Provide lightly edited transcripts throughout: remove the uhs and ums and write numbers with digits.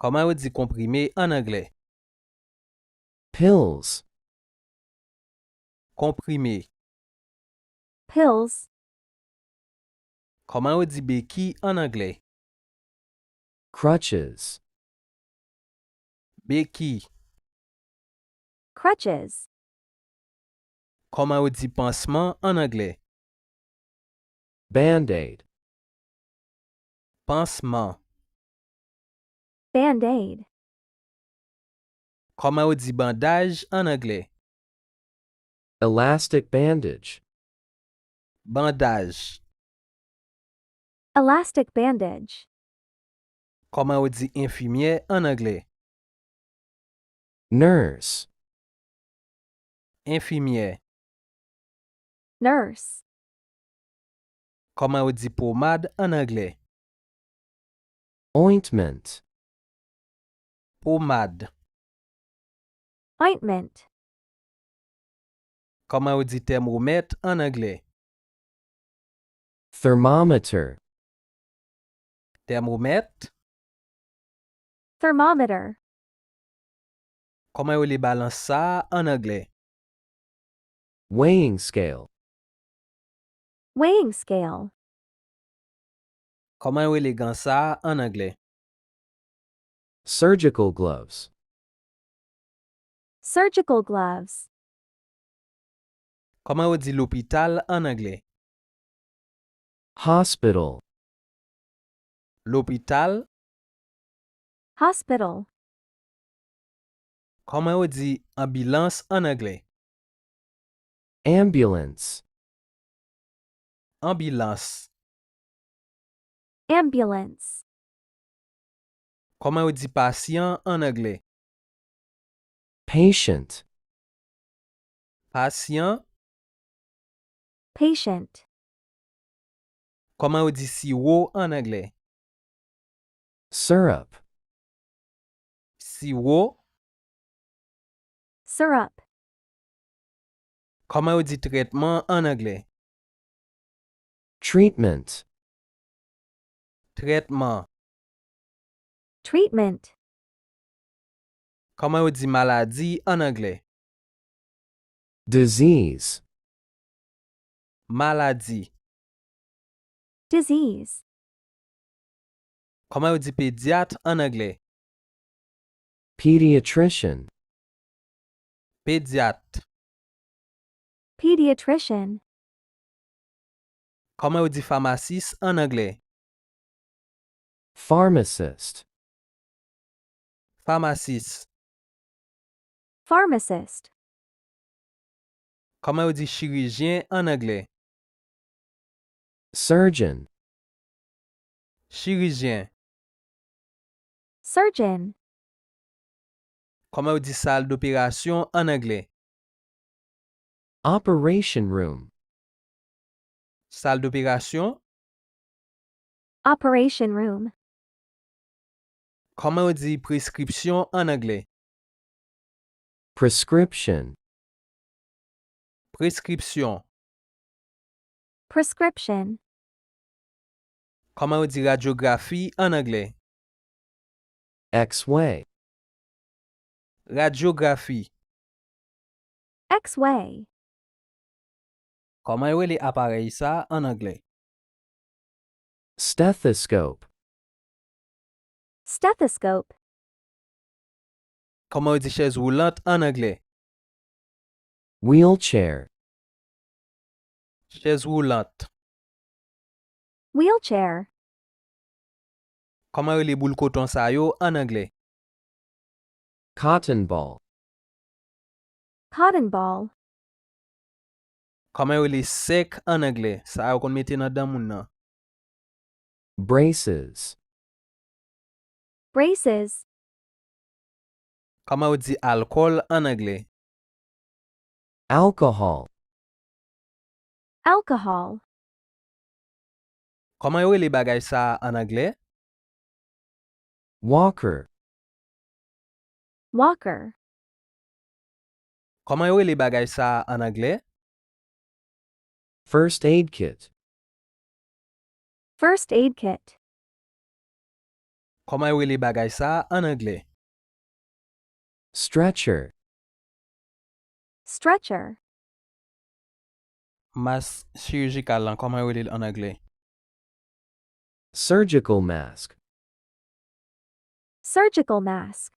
Comment on dit comprimé en anglais? pills, Comprimé. pills, Comment on dit béquille en anglais? crutches, Béquille. crutches, Comment on dit pansement en anglais? band-aid, Pansement. band-aid, Comment on dit bandage en anglais? elastic bandage, Bandage. elastic bandage, Comment on dit infirmière en anglais? nurse, Infirmière. nurse, Comment on dit pommade en anglais? ointment, Pommade. ointment, Comment on dit thermomètre en anglais? thermometer, Thermomètre. thermometer, Comment on les balance ça en anglais? weighing scale, weighing scale, Comment on les gants ça en anglais? surgical gloves, surgical gloves, Comment on dit l'hôpital en anglais? hospital, L'hôpital. hospital, Comment on dit ambulance en anglais? ambulance, Ambulance. ambulance, Comment on dit patient en anglais? patient, Patient. patient, Comment on dit sirop en anglais? syrup, Sirop. syrup, Comment on dit traitement en anglais? treatment, Traitement. treatment, Comment on dit maladie en anglais? disease, Maladie. disease, Comment on dit pédiatre en anglais? pediatrician, Pédiatre. pediatrician, Comment on dit pharmaciste en anglais? pharmacist, Pharmaciste. pharmacist, Comment on dit chirurgien en anglais? surgeon, Chirurgien. surgeon, Comment on dit salle d'opération en anglais? operation room, Salle d'opération. operation room, Comment on dit prescription en anglais? prescription, Prescription. prescription, Comment on dit radiographie en anglais? X-ray, Radiographie. X-ray, Comment on les appareils ça en anglais? stethoscope, stethoscope, Comment on dit chaise roulante en anglais? wheelchair, Chaise roulante. wheelchair, Comment on les boules coton ça yo en anglais? cotton ball, cotton ball, Comment on les sec en anglais? Ça yo qu'on mette dans dan moun nan. braces, braces, Comment on dit alcool en anglais? alcohol, alcohol, Comment on les bagay ça en anglais? walker, walker, Comment on les bagay ça en anglais? first aid kit, first aid kit, Koman yo rele bagay sa an anglè? Stretcher. Stretcher. Mas chirurgical lan, koman yo rele an anglè? Surgical mask. Surgical mask.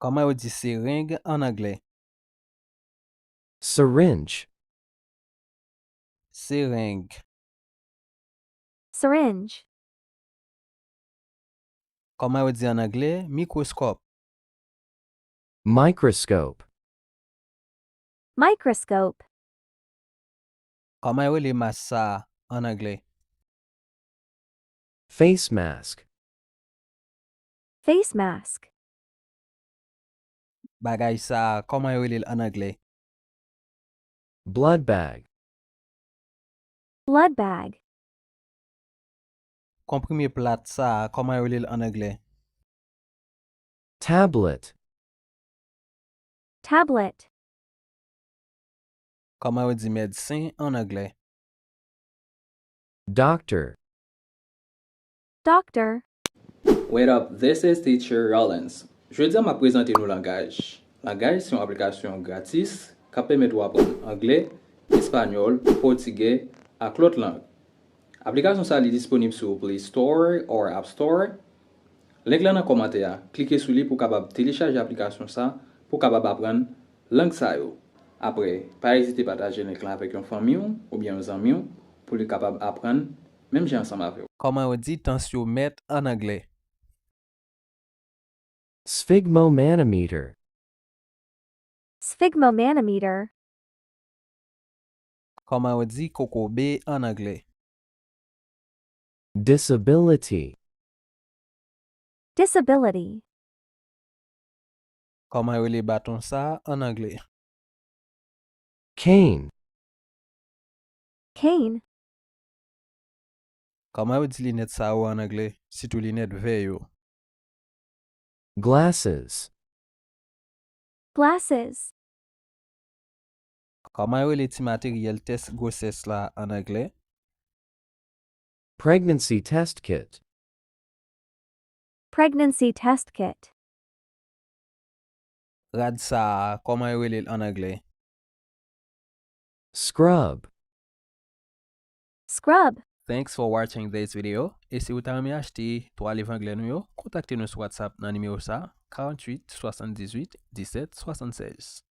Koman yo di sering an anglè? Syringe. Sering. Syringe. Koman yo di an anglè? Mikroskop. Microscope. Microscope. Koman yo rele mas sa an anglè? Face mask. Face mask. Bagay sa, koman yo rele an anglè? Blood bag. Blood bag. Komprime plat sa, koman yo rele an anglè? Tablet. Tablet. Koman yo di medsin an anglè? Doctor. Doctor. What up, this is teacher Yorlens. Jodi a ma prezante nou langaj. Langaj si yon aplikasyon gratis ka pemet ou apren anglè, espanyol, portugais ak lot lang. Aplikasyon sa li disponib sou Play Store or App Store. Link la nan komante ya, klike sou li pou kapab telechaje aplikasyon sa pou kapab apren lang sa yo. Apre, pa ezite pataje link la avek yon famyon ou bien yon zanmyon pou li kapab apren menm jen ansam avyo. Koman yo di tensiomet an anglè? Sphygmomanometer. Sphygmomanometer. Koman yo di kokobe an anglè? Disability. Disability. Koman yo rele baton sa an anglè? Cane. Cane. Koman yo di linet sa ou an anglè? Sitou linet ve yo. Glasses. Glasses. Koman yo rele ti materyèl test gosses la an anglè? Pregnancy test kit. Pregnancy test kit. Rad sa, koman yo rele an anglè? Scrub. Scrub. Thanks for watching this video. Et si vous t'avez acheté 3 livres anglais nou yo, contactez-nous sur WhatsApp dans numéro ça 48 78 17 76.